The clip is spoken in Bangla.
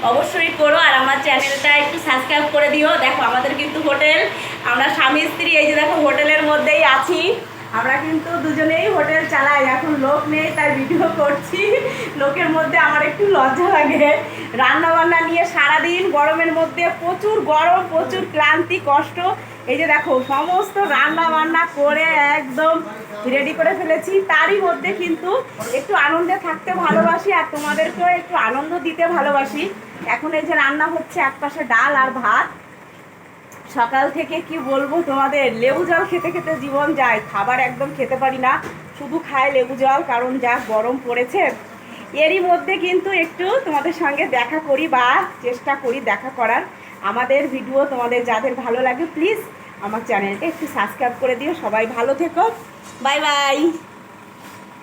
অবশ্যই করো, আর আমার চ্যানেলটা একটু সাবস্ক্রাইব করে দিও। দেখো আমাদের কিন্তু হোটেল, আমরা স্বামী স্ত্রী এই যে দেখো হোটেলের মধ্যেই আছি। আমরা কিন্তু দুজনেই হোটেল চালাই, এখন লোক নেই তাই ভিডিও করছি। লোকের মধ্যে আমার একটু লজ্জা লাগে। রান্না বান্না নিয়ে সারাদিন গরমের মধ্যে, প্রচুর গরম, প্রচুর ক্লান্তি, কষ্ট। এই যে দেখো সমস্ত রান্না বান্না করে একদম রেডি করে ফেলেছি। তারই মধ্যে কিন্তু একটু আনন্দে থাকতে ভালোবাসি আর তোমাদেরকেও একটু আনন্দ দিতে ভালোবাসি। এখন এই যে রান্না হচ্ছে, একপাশে ডাল আর ভাত। সকাল থেকে কি বলবো তোমাদের, লেবু জল খেতে খেতে জীবন যায়, খাবার একদম খেতে পারি না, শুধু খায় লেবু জল, কারণ যা গরম পড়েছে। এরই মধ্যে কিন্তু একটু তোমাদের সঙ্গে দেখা করি বা চেষ্টা করি দেখা করার। আমাদের ভিডিও তোমাদের যাদের ভালো লাগে প্লিজ আমার চ্যানেলটা একটু সাবস্ক্রাইব করে দিও। সবাই ভালো থেকো, বাই বাই।